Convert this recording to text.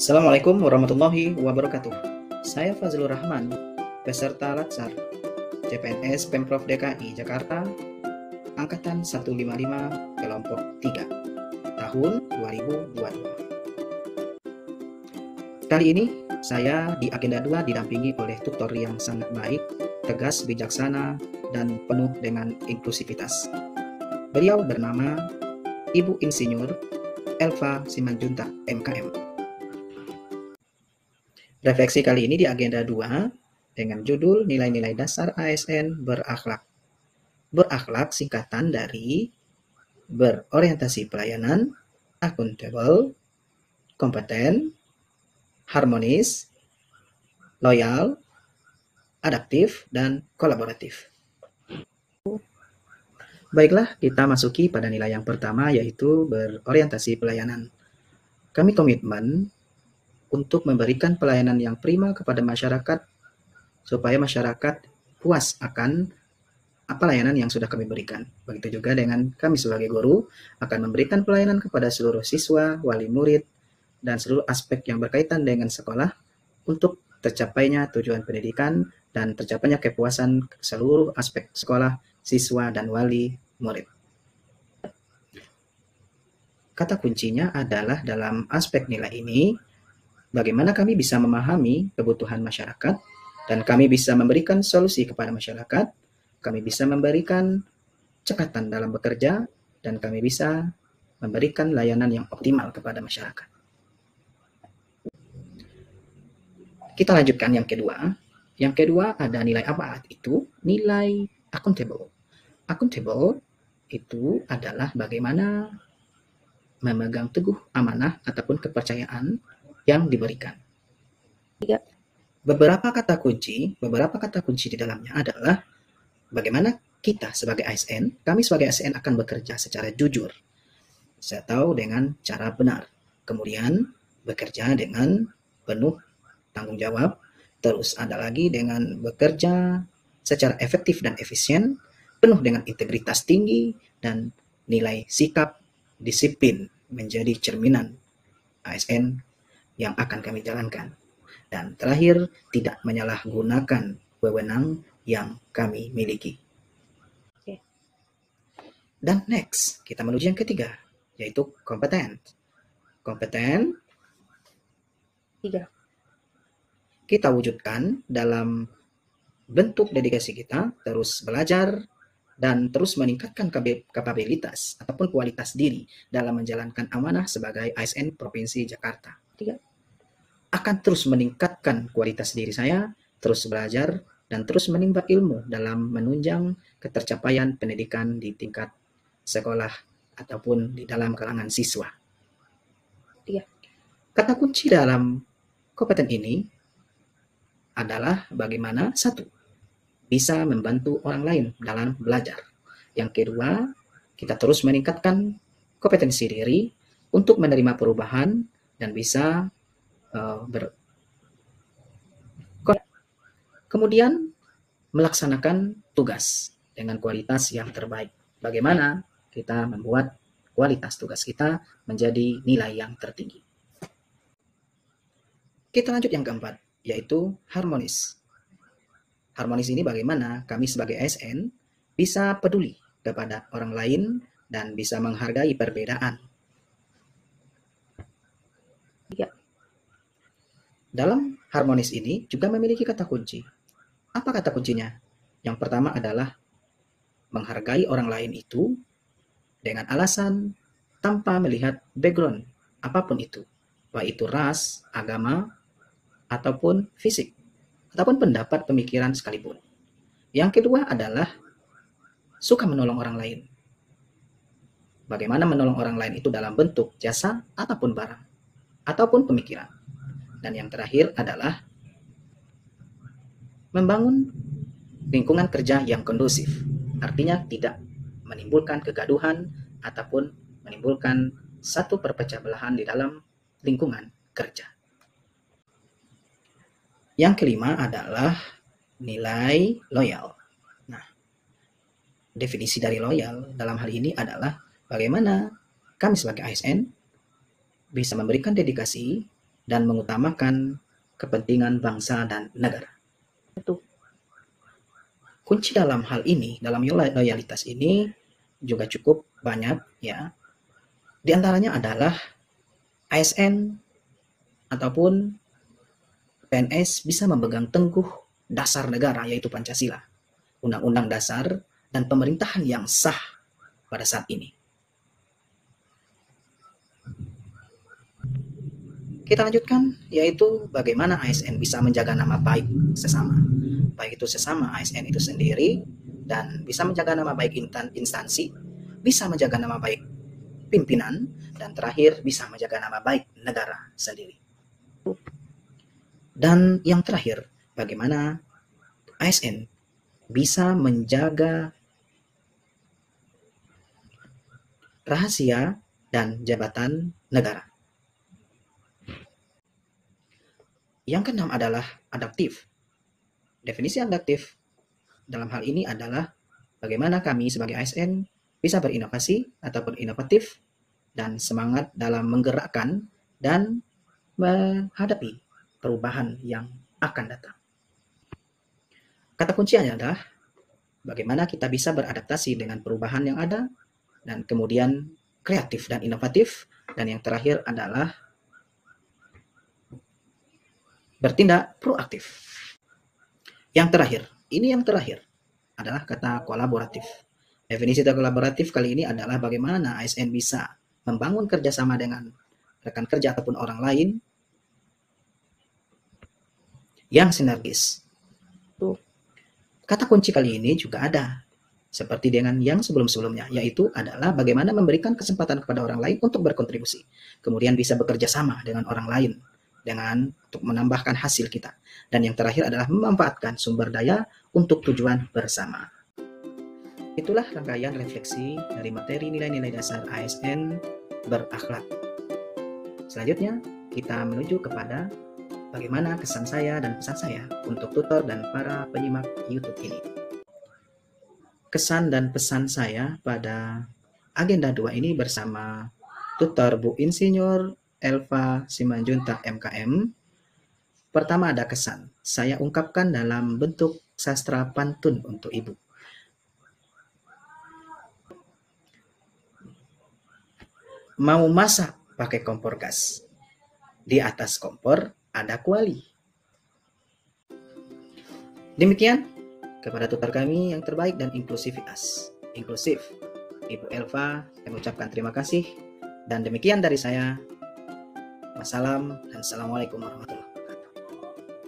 Assalamualaikum warahmatullahi wabarakatuh. Saya Fazlur Rahman, peserta Latsar CPNS Pemprov DKI Jakarta, Angkatan 155, Kelompok 3, tahun 2022. Kali ini saya di Agenda 2 didampingi oleh tutor yang sangat baik, tegas, bijaksana, dan penuh dengan inklusivitas. Beliau bernama Ibu Insinyur Elva Simanjuntak, MKM. Refleksi kali ini di Agenda 2 dengan judul Nilai-nilai dasar ASN berakhlak. Berakhlak singkatan dari berorientasi pelayanan, akuntabel, kompeten, harmonis, loyal, adaptif, dan kolaboratif. Baiklah, kita masuki pada nilai yang pertama, yaitu berorientasi pelayanan. Kami komitmen untuk memberikan pelayanan yang prima kepada masyarakat, supaya masyarakat puas akan pelayanan yang sudah kami berikan. Begitu juga dengan kami sebagai guru akan memberikan pelayanan kepada seluruh siswa, wali murid, dan seluruh aspek yang berkaitan dengan sekolah untuk tercapainya tujuan pendidikan dan tercapainya kepuasan seluruh aspek sekolah, siswa, dan wali murid. Kata kuncinya adalah dalam aspek nilai ini, bagaimana kami bisa memahami kebutuhan masyarakat dan kami bisa memberikan solusi kepada masyarakat, kami bisa memberikan cekatan dalam bekerja, dan kami bisa memberikan layanan yang optimal kepada masyarakat. Kita lanjutkan yang kedua. Yang kedua ada nilai apa itu? Nilai accountable. Accountable itu adalah bagaimana memegang teguh amanah ataupun kepercayaan yang diberikan. Beberapa kata kunci di dalamnya adalah bagaimana kita sebagai ASN, kami sebagai ASN akan bekerja secara jujur, saya tahu dengan cara benar, kemudian bekerja dengan penuh tanggung jawab, terus ada lagi dengan bekerja secara efektif dan efisien, penuh dengan integritas tinggi, dan nilai sikap, disiplin menjadi cerminan ASN yang akan kami jalankan. Dan terakhir, tidak menyalahgunakan wewenang yang kami miliki. Dan next, kita menuju yang ketiga, yaitu kompeten. Kompeten 3. Kita wujudkan dalam bentuk dedikasi kita, terus belajar, dan terus meningkatkan kapabilitas ataupun kualitas diri dalam menjalankan amanah sebagai ASN Provinsi Jakarta. Akan terus meningkatkan kualitas diri saya, terus belajar, dan terus menimba ilmu dalam menunjang ketercapaian pendidikan di tingkat sekolah ataupun di dalam kalangan siswa. Kata kunci dalam kompeten ini adalah bagaimana satu, bisa membantu orang lain dalam belajar. Yang kedua, kita terus meningkatkan kompetensi diri untuk menerima perubahan dan bisa kemudian melaksanakan tugas dengan kualitas yang terbaik. Bagaimana kita membuat kualitas tugas kita menjadi nilai yang tertinggi. Kita lanjut yang keempat, yaitu harmonis. Harmonis ini bagaimana kami sebagai ASN bisa peduli kepada orang lain dan bisa menghargai perbedaan. Dalam harmonis ini juga memiliki kata kunci. Apa kata kuncinya? Yang pertama adalah menghargai orang lain itu dengan alasan tanpa melihat background apapun itu, baik itu ras, agama, ataupun fisik, ataupun pendapat pemikiran sekalipun. Yang kedua adalah suka menolong orang lain. Bagaimana menolong orang lain itu dalam bentuk jasa ataupun barang, ataupun pemikiran. Dan yang terakhir adalah membangun lingkungan kerja yang kondusif. Artinya tidak menimbulkan kegaduhan ataupun menimbulkan satu perpecah belahan di dalam lingkungan kerja. Yang kelima adalah nilai loyal. Nah, definisi dari loyal dalam hal ini adalah bagaimana kami sebagai ASN bisa memberikan dedikasi dan mengutamakan kepentingan bangsa dan negara. Kunci dalam hal ini, dalam loyalitas ini juga cukup banyak ya. Di antaranya adalah ASN ataupun PNS bisa memegang teguh dasar negara, yaitu Pancasila, Undang-Undang Dasar, dan pemerintahan yang sah pada saat ini. Kita lanjutkan, yaitu bagaimana ASN bisa menjaga nama baik sesama. Baik itu sesama ASN itu sendiri, dan bisa menjaga nama baik instansi, bisa menjaga nama baik pimpinan, dan terakhir bisa menjaga nama baik negara sendiri. Dan yang terakhir, bagaimana ASN bisa menjaga rahasia dan jabatan negara. Yang keenam adalah adaptif. Definisi adaptif dalam hal ini adalah bagaimana kami sebagai ASN bisa berinovasi ataupun inovatif dan semangat dalam menggerakkan dan menghadapi perubahan yang akan datang. Kata kuncinya adalah bagaimana kita bisa beradaptasi dengan perubahan yang ada, dan kemudian kreatif dan inovatif, dan yang terakhir adalah bertindak proaktif. Yang terakhir adalah kata kolaboratif. Definisi kolaboratif kali ini adalah bagaimana ASN bisa membangun kerjasama dengan rekan kerja ataupun orang lain yang sinergis. Kata kunci kali ini juga ada seperti dengan yang sebelum-sebelumnya, yaitu adalah bagaimana memberikan kesempatan kepada orang lain untuk berkontribusi, kemudian bisa bekerja sama dengan orang lain untuk menambahkan hasil kita. Dan yang terakhir adalah memanfaatkan sumber daya untuk tujuan bersama. Itulah rangkaian refleksi dari materi nilai-nilai dasar ASN berakhlak. Selanjutnya, kita menuju kepada bagaimana kesan saya dan pesan saya untuk tutor dan para penyimak YouTube ini. Kesan dan pesan saya pada agenda 2 ini bersama tutor Bu Insinyur Elva Simanjuntak MKM. Pertama ada kesan, saya ungkapkan dalam bentuk sastra pantun untuk Ibu. Mau masak pakai kompor gas, di atas kompor ada kuali. Demikian kepada tutor kami yang terbaik dan inklusif, Ibu Elva, saya mengucapkan terima kasih. Dan demikian dari saya. Wassalam dan assalamualaikum warahmatullahi wabarakatuh.